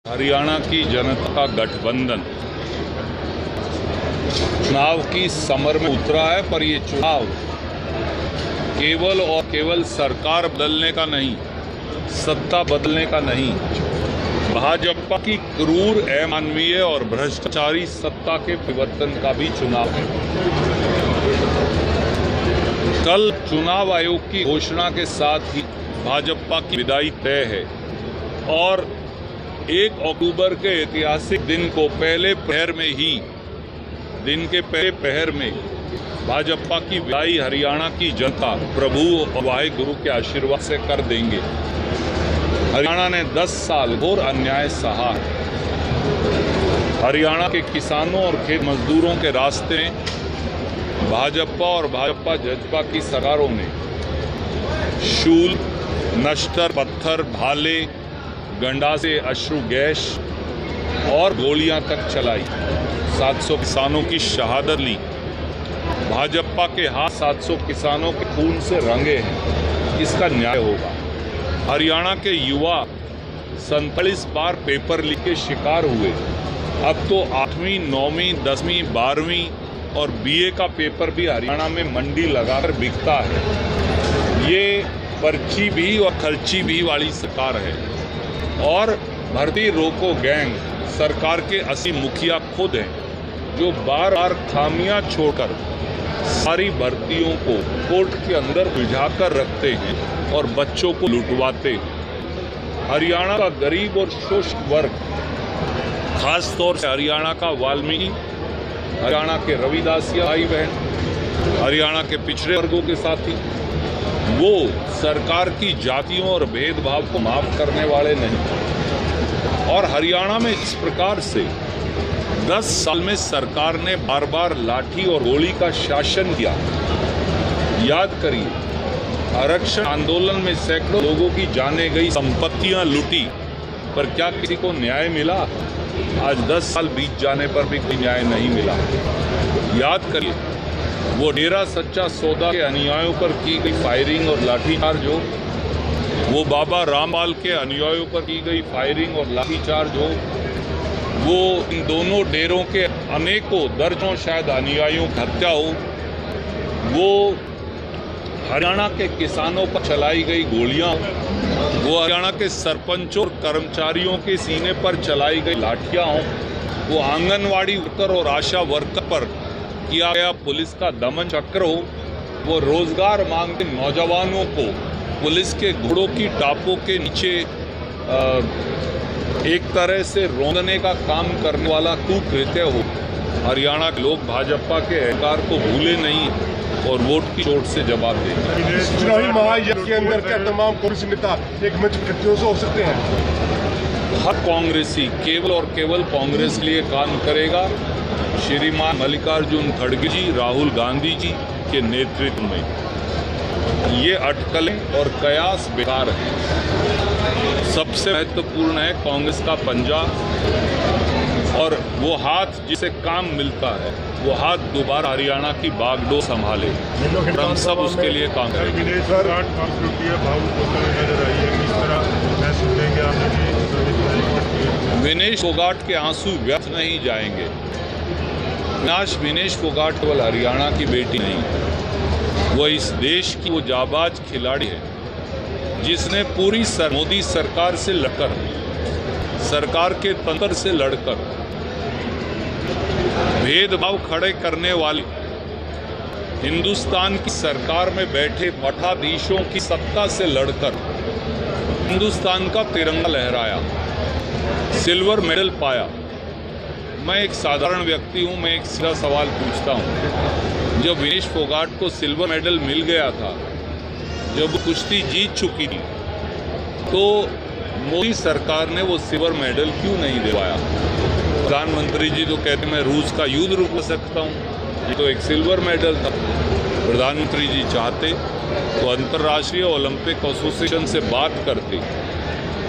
हरियाणा की जनता का गठबंधन चुनाव की समर में उतरा है, पर ये चुनाव केवल और केवल सरकार बदलने का नहीं, सत्ता बदलने का नहीं, भाजपा की क्रूर, अमानवीय और भ्रष्टाचारी सत्ता के परिवर्तन का भी चुनाव है। कल चुनाव आयोग की घोषणा के साथ ही भाजपा की विदाई तय है और 1 अक्टूबर के ऐतिहासिक दिन को दिन के पहले पहर में भाजपा की विदाई हरियाणा की जनता प्रभु और वाहिगुरु के आशीर्वाद से कर देंगे। हरियाणा ने 10 साल घोर अन्याय सहा है। हरियाणा के किसानों और खेत मजदूरों के रास्ते में भाजपा और भाजपा जजपा की सरकारों ने शूल, नश्तर, पत्थर, भाले, गंडासे, अश्रु गैस और गोलियां तक चलाई। 700 किसानों की शहादत ली। भाजपा के हाथ 700 किसानों के खून से रंगे हैं। इसका न्याय होगा। हरियाणा के युवा 47 बार पेपर लीक के शिकार हुए। अब तो 8वीं, 9वीं, 10वीं, 12वीं और बीए का पेपर भी हरियाणा में मंडी लगाकर बिकता है। ये पर्ची भी और खर्ची भी वाली सरकार है। और भर्ती रोको गैंग सरकार के असली मुखिया खुद हैं, जो बार बार खामियां छोड़कर सारी भर्तियों को कोर्ट के अंदर उलझाकर रखते हैं और बच्चों को लुटवाते हैं। हरियाणा का गरीब और शोषित वर्ग, खास तौर से हरियाणा का वाल्मीकि, हरियाणा के रविदासिया भाई बहन, हरियाणा के पिछड़े वर्गों के साथी, वो सरकार की जातियों और भेदभाव को माफ करने वाले नहीं। और हरियाणा में इस प्रकार से 10 साल में सरकार ने बार बार लाठी और गोली का शासन किया। याद करिए, आरक्षण आंदोलन में सैकड़ों लोगों की जाने गई, संपत्तियां लूटी, पर क्या किसी को न्याय मिला? आज 10 साल बीत जाने पर भी कोई न्याय नहीं मिला। याद करिए, वो डेरा सच्चा सौदा के अनुयायियों पर की गई फायरिंग और लाठीचार्ज हो, वो बाबा रामपाल के अनुयायियों पर की गई फायरिंग और लाठीचार्ज हो, वो इन दोनों डेरों के अनेकों दर्जनों शायद अनुयायियों की हत्या हो, वो हरियाणा के किसानों पर चलाई गई गोलियां, वो हरियाणा के सरपंचों और कर्मचारियों के सीने पर चलाई गई लाठियां हो, वो आंगनवाड़ी वर्कर और आशा वर्कर पर किया गया पुलिस का दमन चक्र हो, वो रोजगार मांगते नौजवानों को पुलिस के घोड़ों की टापों के नीचे एक तरह से रोंदने का काम करने वाला कुकृत्य हो। हरियाणा के लोग भाजपा के अहंकार को भूले नहीं और वोट की चोट से जवाब देंगे। चुनावी महायज्ञ के अंदर क्या तमाम कांग्रेस नेता एक मंच इकट्ठे हो सकते हैं? हर कांग्रेसी केवल और केवल कांग्रेस के लिए काम करेगा। श्रीमान मल्लिकार्जुन खड़गे जी, राहुल गांधी जी के नेतृत्व में ये अटकलें और कयास बेकार हैं। सबसे महत्वपूर्ण है कांग्रेस का पंजा और वो हाथ जिसे काम मिलता है, वो हाथ दोबारा हरियाणा की बागडोर संभाले। हम सब उसके लिए काम करेंगे। विनेश फोगाट के आंसू व्यर्थ नहीं जाएंगे। विनेश फोगाट केवल हरियाणा की बेटी नहीं, वो इस देश की वो जाबाज खिलाड़ी है जिसने पूरी मोदी सरकार से लड़कर, सरकार के तंत्र से लड़कर, भेदभाव खड़े करने वाली हिंदुस्तान की सरकार में बैठे मठाधीशों की सत्ता से लड़कर हिंदुस्तान का तिरंगा लहराया, सिल्वर मेडल पाया। मैं एक साधारण व्यक्ति हूं, मैं एक सीधा सवाल पूछता हूं। जब विनेश फोगाट को सिल्वर मेडल मिल गया था, जब कुश्ती जीत चुकी थी, तो मोदी सरकार ने वो सिल्वर मेडल क्यों नहीं दिलवाया? प्रधानमंत्री जी तो कहते मैं रूस का युद्ध रुक सकता हूँ, ये तो एक सिल्वर मेडल था। प्रधानमंत्री जी चाहते तो अंतर्राष्ट्रीय ओलंपिक एसोसिएशन से बात करते।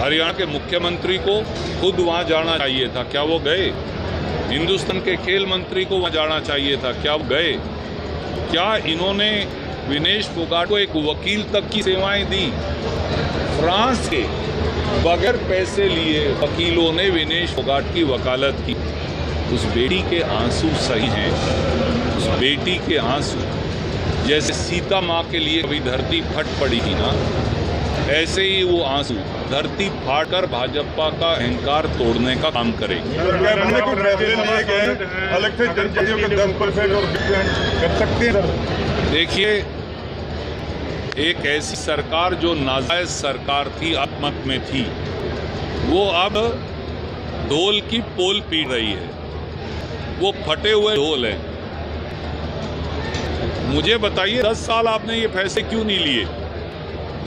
हरियाणा के मुख्यमंत्री को खुद वहाँ जाना चाहिए था, क्या वो गए? हिंदुस्तान के खेल मंत्री को वहाँ जाना चाहिए था, क्या वो गए? क्या इन्होंने विनेश फोगाट को एक वकील तक की सेवाएं दी? फ्रांस के बगैर पैसे लिए वकीलों ने विनेश फोगाट की वकालत की। उस बेटी के आंसू सही हैं, उस बेटी के आंसू जैसे सीता माँ के लिए कभी धरती फट पड़ी थी ना, ऐसे ही वो आंसू धरती फाड़कर भाजपा का अहंकार तोड़ने का काम करेगी। अलग से जनजातियों के 10% और कर सकते हैं। देखिए, एक ऐसी सरकार जो नाजायज सरकार थी, अपमत में थी, वो अब ढोल की पोल पीट रही है। वो फटे हुए ढोल है। मुझे बताइए 10 साल आपने ये फैसले क्यों नहीं लिए?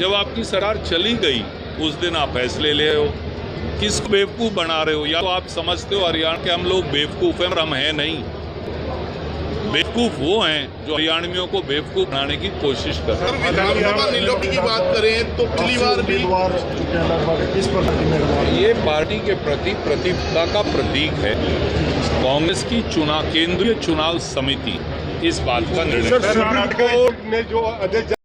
जब आपकी सरकार चली गई उस दिन आप फैसले ले रहे हो। किसको बेवकूफ़ बना रहे हो? या तो आप समझते हो हरियाणा के हम लोग बेवकूफ़ हैं, और हम हैं नहीं। बेवकूफ़ वो हैं जो हरियाणवियों को बेवकूफ़ बनाने की कोशिश कर रहे हैं। विधानसभा निलंबन की बात करें तो पिछली बार भी ये पार्टी के प्रति प्रतिबद्धता का प्रतीक है। कांग्रेस की केंद्रीय चुनाव समिति इस बात का निर्णय सुप्रीम कोर्ट ने जो